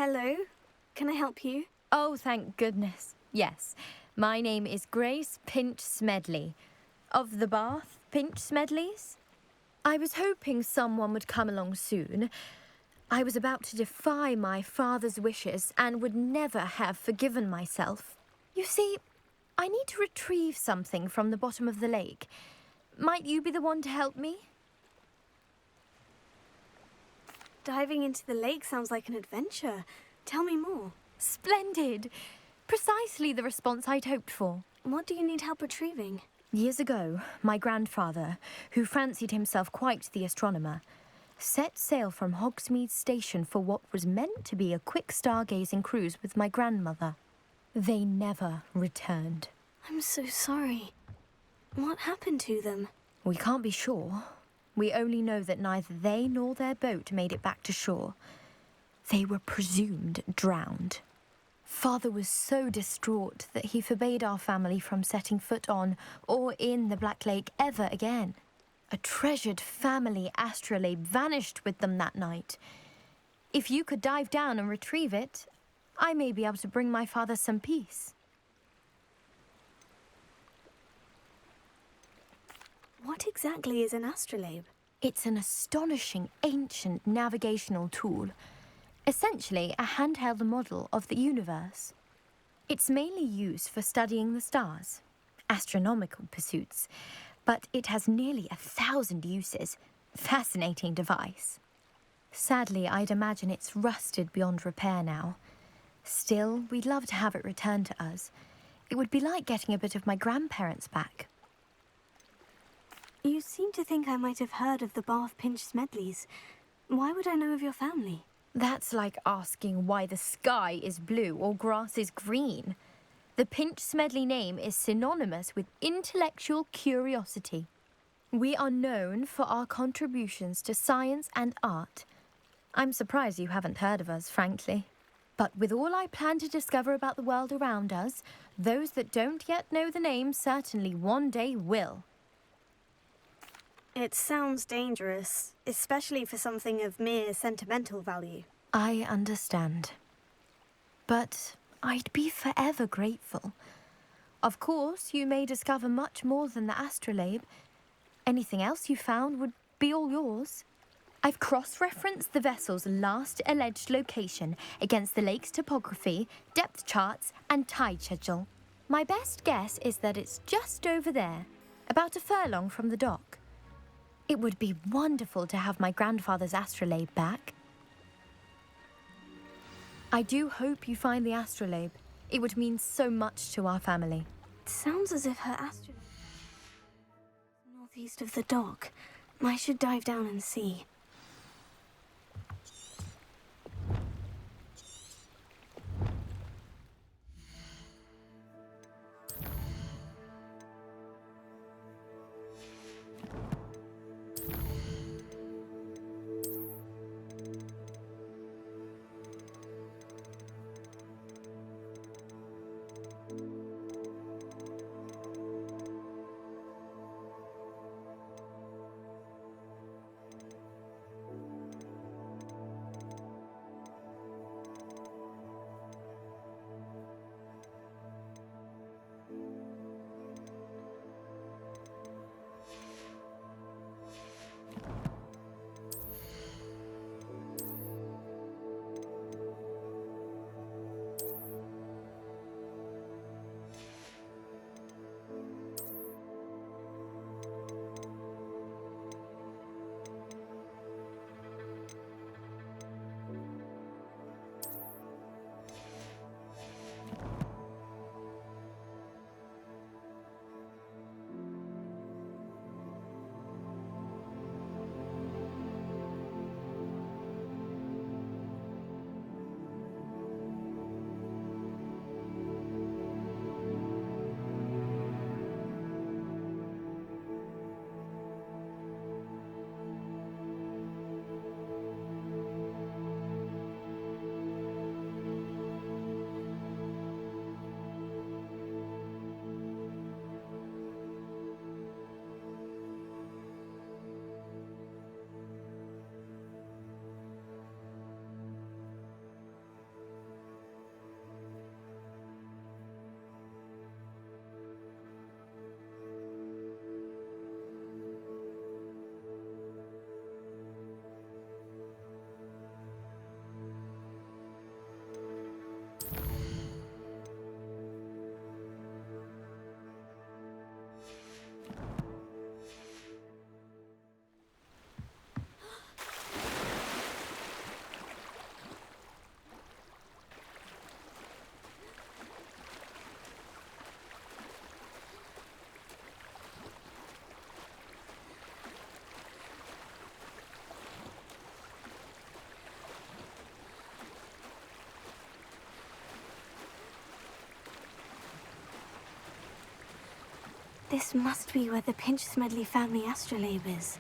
Hello? Can I help you? Oh, thank goodness. Yes, my name is Grace Pinch Smedley, of the Bath Pinch Smedleys. I was hoping someone would come along soon. I was about to defy my father's wishes and would never have forgiven myself. You see, I need to retrieve something from the bottom of the lake. Might you be the one to help me? Diving into the lake sounds like an adventure. Tell me more. Splendid! Precisely the response I'd hoped for. What do you need help retrieving? Years ago, my grandfather, who fancied himself quite the astronomer, set sail from Hogsmeade Station for what was meant to be a quick stargazing cruise with my grandmother. They never returned. I'm so sorry. What happened to them? We can't be sure. We only know that neither they nor their boat made it back to shore. They were presumed drowned. Father was so distraught that he forbade our family from setting foot on or in the Black Lake ever again. A treasured family astrolabe vanished with them that night. If you could dive down and retrieve it, I may be able to bring my father some peace. What exactly is an astrolabe? It's an astonishing ancient navigational tool. Essentially a handheld model of the universe. It's mainly used for studying the stars, astronomical pursuits, but it has nearly 1,000 uses. Fascinating device. Sadly, I'd imagine it's rusted beyond repair now. Still, we'd love to have it returned to us. It would be like getting a bit of my grandparents back. You seem to think I might have heard of the Bath Pinch Smedleys. Why would I know of your family? That's like asking why the sky is blue or grass is green. The Pinch Smedley name is synonymous with intellectual curiosity. We are known for our contributions to science and art. I'm surprised you haven't heard of us, frankly. But with all I plan to discover about the world around us, those that don't yet know the name certainly one day will. It sounds dangerous, especially for something of mere sentimental value. I understand. But I'd be forever grateful. Of course, you may discover much more than the astrolabe. Anything else you found would be all yours. I've cross-referenced the vessel's last alleged location against the lake's topography, depth charts, and tide schedule. My best guess is that it's just over there, about a furlong from the dock. It would be wonderful to have my grandfather's astrolabe back. I do hope you find the astrolabe. It would mean so much to our family. It sounds as if her astrolabe is northeast of the dock. I should dive down and see. This must be where the Pinch-Smedley family astrolabe is.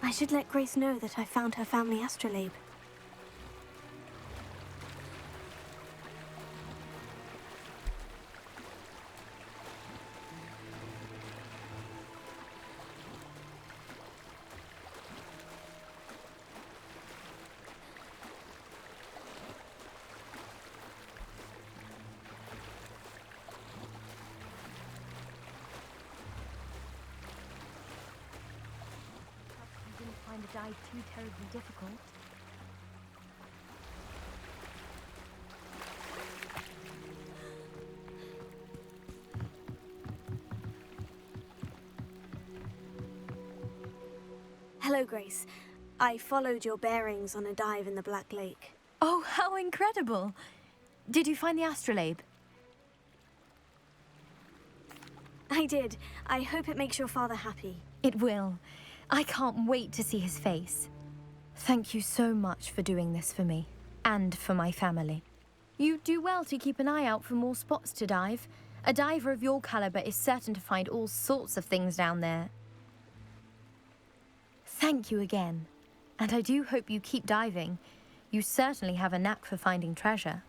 I should let Grace know that I found her family astrolabe. You didn't find the dive too terribly difficult. Hello, Grace. I followed your bearings on a dive in the Black Lake. Oh, how incredible! Did you find the astrolabe? I did. I hope it makes your father happy. It will. I can't wait to see his face. Thank you so much for doing this for me, and for my family. You do well to keep an eye out for more spots to dive. A diver of your caliber is certain to find all sorts of things down there. Thank you again. And I do hope you keep diving. You certainly have a knack for finding treasure.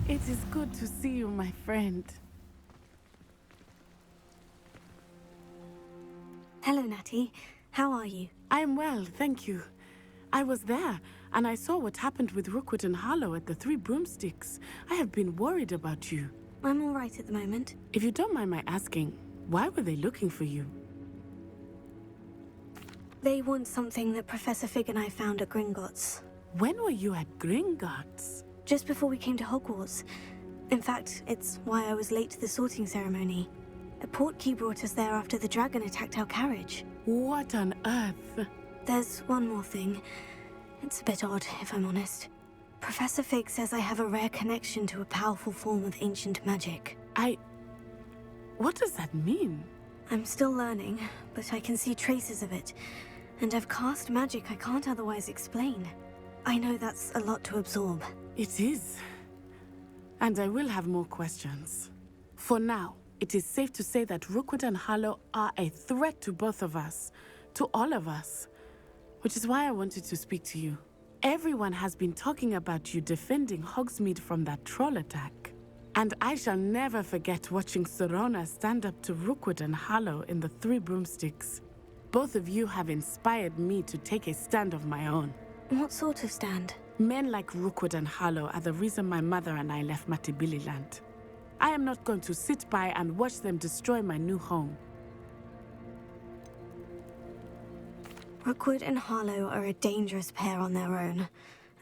It is good to see you, my friend. Hello, Natty. How are you? I'm well, thank you. I was there, and I saw what happened with Rookwood and Harlow at the Three Broomsticks. I have been worried about you. I'm all right at the moment. If you don't mind my asking, why were they looking for you? They want something that Professor Fig and I found at Gringotts. When were you at Gringotts? Just before we came to Hogwarts. In fact, it's why I was late to the sorting ceremony. A portkey brought us there after the dragon attacked our carriage. What on earth? There's one more thing. It's a bit odd, if I'm honest. Professor Fig says I have a rare connection to a powerful form of ancient magic. What does that mean? I'm still learning, but I can see traces of it. And I've cast magic I can't otherwise explain. I know that's a lot to absorb. It is. And I will have more questions. For now, it is safe to say that Rookwood and Harlow are a threat to both of us. To all of us. Which is why I wanted to speak to you. Everyone has been talking about you defending Hogsmeade from that troll attack. And I shall never forget watching Serona stand up to Rookwood and Harlow in the Three Broomsticks. Both of you have inspired me to take a stand of my own. What sort of stand? Men like Rookwood and Harlow are the reason my mother and I left Matibililand. I am not going to sit by and watch them destroy my new home. Rookwood and Harlow are a dangerous pair on their own.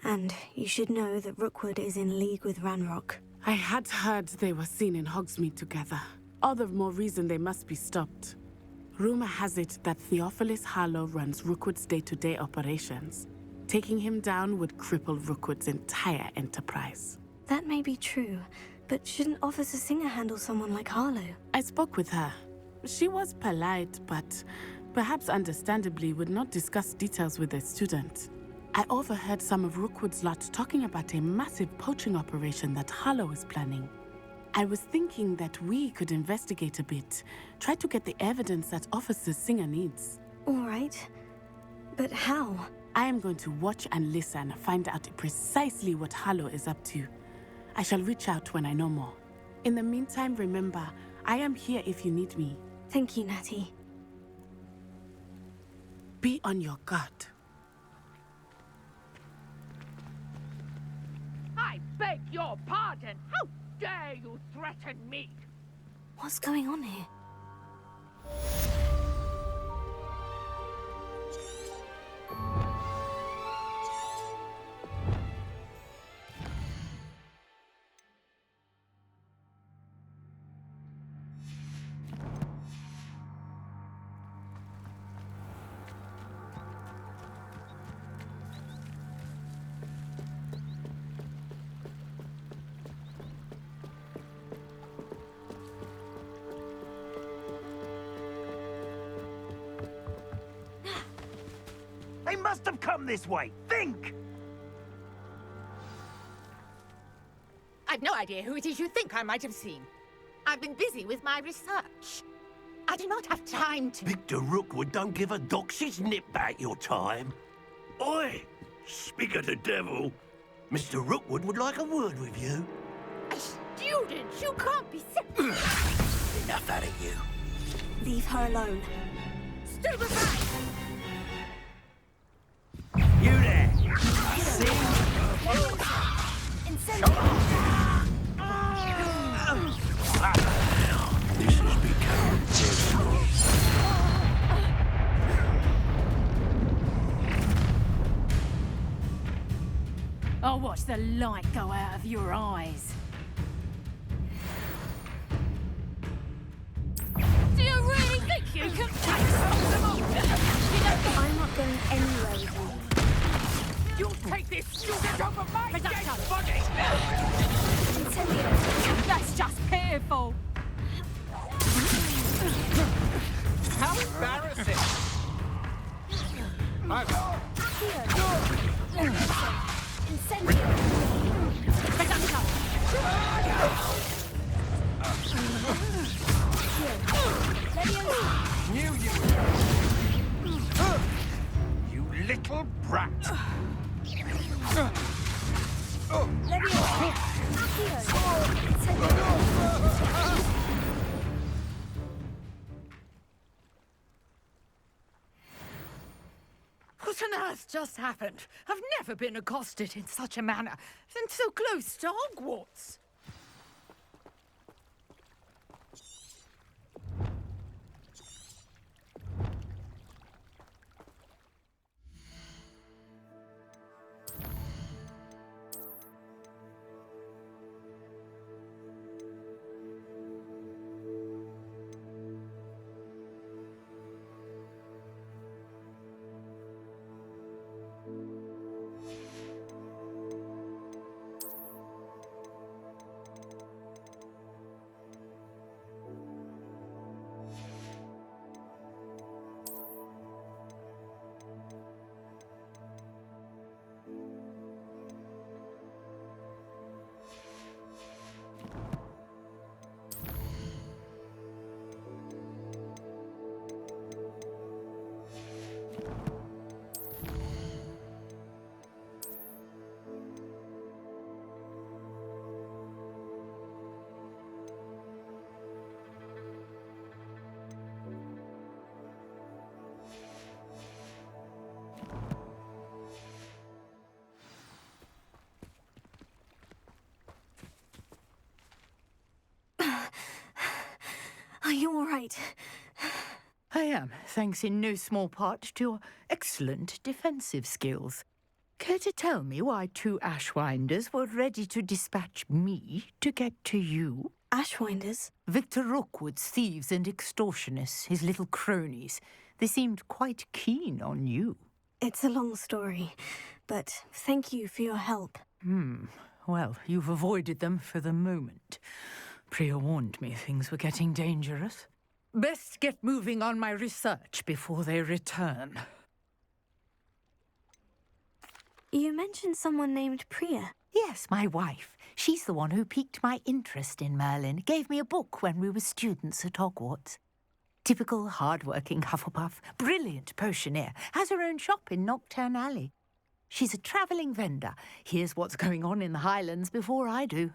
And you should know that Rookwood is in league with Ranrock. I had heard they were seen in Hogsmeade together. All the more reason they must be stopped. Rumor has it that Theophilus Harlow runs Rookwood's day-to-day operations. Taking him down would cripple Rookwood's entire enterprise. That may be true, but shouldn't Officer Singer handle someone like Harlow? I spoke with her. She was polite, but perhaps understandably would not discuss details with a student. I overheard some of Rookwood's lot talking about a massive poaching operation that Harlow is planning. I was thinking that we could investigate a bit, try to get the evidence that Officer Singer needs. All right. But how? I am going to watch and listen, find out precisely what Harlow is up to. I shall reach out when I know more. In the meantime, remember, I am here if you need me. Thank you, Natty. Be on your guard. dare you threaten me? What's going on here? They must have come this way. Think! I've no idea who it is you think I might have seen. I've been busy with my research. I do not have time to... Victor Rookwood don't give a doxy's nip back your time. Oi! Speak of the devil. Mr. Rookwood would like a word with you. A student? You can't be Enough out of you. Leave her alone. Stand aside! You there! See? This has become personal. I'll watch the light go out of your eyes. Do you really think you can take some of them? I'm not going anywhere with you. You'll take this student over my dead body! That's just pitiful. How embarrassing! Knew you. You little brat. What on earth just happened? I've never been accosted in such a manner, and so close to Hogwarts. Are you all right? I am, thanks in no small part to your excellent defensive skills. Care to tell me why two Ashwinders were ready to dispatch me to get to you? Ashwinders? Victor Rookwood's thieves and extortionists, his little cronies. They seemed quite keen on you. It's a long story, but thank you for your help. Well, you've avoided them for the moment. Priya warned me things were getting dangerous. Best get moving on my research before they return. You mentioned someone named Priya. Yes, my wife. She's the one who piqued my interest in Merlin. Gave me a book when we were students at Hogwarts. Typical hard-working Hufflepuff, brilliant potioneer, has her own shop in Knockturn Alley. She's a travelling vendor. Hears what's going on in the Highlands before I do.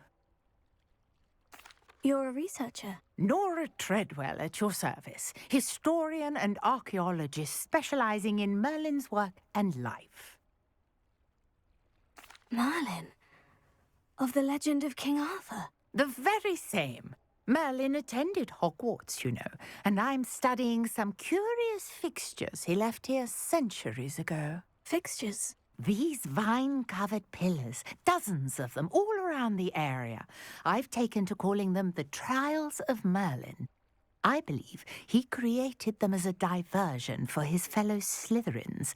You're a researcher. Nora Treadwell at your service, historian and archaeologist specialising in Merlin's work and life. Merlin? Of the legend of King Arthur? The very same. Merlin attended Hogwarts, you know, and I'm studying some curious fixtures he left here centuries ago. Fixtures? These vine-covered pillars, dozens of them, all around the area. I've taken to calling them the Trials of Merlin. I believe he created them as a diversion for his fellow Slytherins.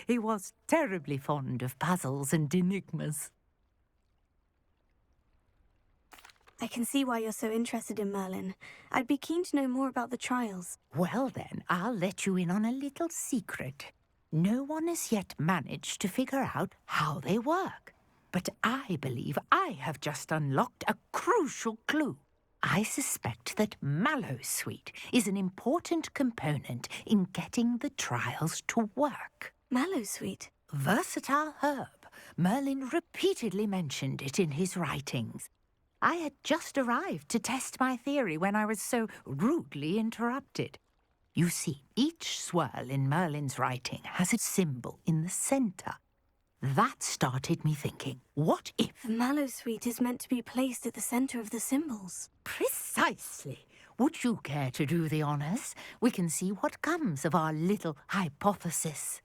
He was terribly fond of puzzles and enigmas. I can see why you're so interested in Merlin. I'd be keen to know more about the trials. Well then, I'll let you in on a little secret. No one has yet managed to figure out how they work. But I believe I have just unlocked a crucial clue. I suspect that Mallowsweet is an important component in getting the trials to work. Mallowsweet? Versatile herb. Merlin repeatedly mentioned it in his writings. I had just arrived to test my theory when I was so rudely interrupted. You see, each swirl in Merlin's writing has a symbol in the centre. That started me thinking, what if... The Mallowsweet is meant to be placed at the centre of the symbols. Precisely. Would you care to do the honours? We can see what comes of our little hypothesis.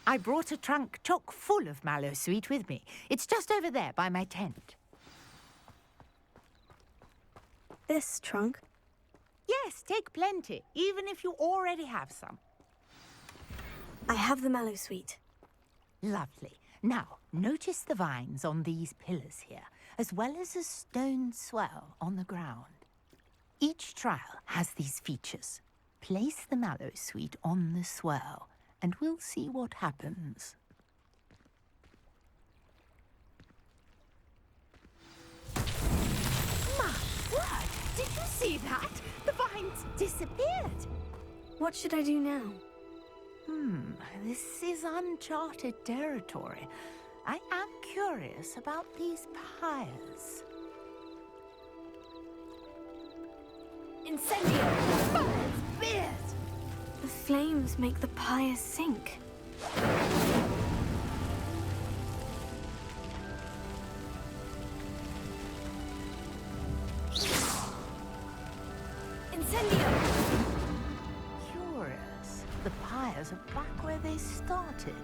I brought a trunk chock full of Mallowsweet with me. It's just over there by my tent. This trunk? Yes, take plenty, even if you already have some. I have the Mallowsweet. Lovely. Now, notice the vines on these pillars here, as well as a stone swell on the ground. Each trial has these features. Place the Mallowsweet on the swirl, and we'll see what happens. My word! Did you see that? The vines disappeared. What should I do now? This is uncharted territory. I am curious about these pyres. Incendio! Fires! Beers! The flames make the pyre sink. Incendio! Curious. The pyres are back where they started.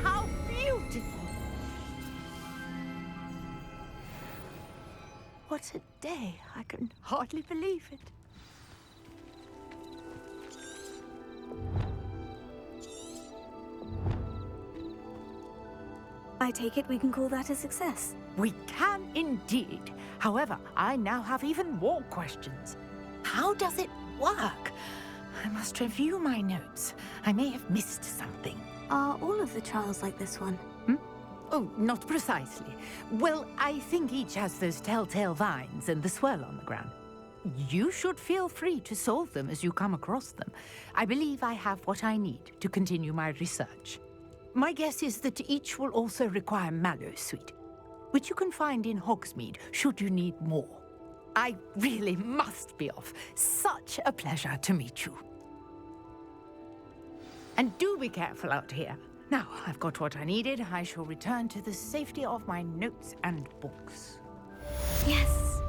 How beautiful! What a day! I can hardly believe it. I take it we can call that a success. We can indeed. However, I now have even more questions. How does it work? I must review my notes. I may have missed something. Are all of the trials like this one? Oh, not precisely. Well, I think each has those telltale vines and the swirl on the ground. You should feel free to solve them as you come across them. I believe I have what I need to continue my research. My guess is that each will also require Mallowsweet, which you can find in Hogsmeade should you need more. I really must be off. Such a pleasure to meet you. And do be careful out here. Now, I've got what I needed. I shall return to the safety of my notes and books. Yes.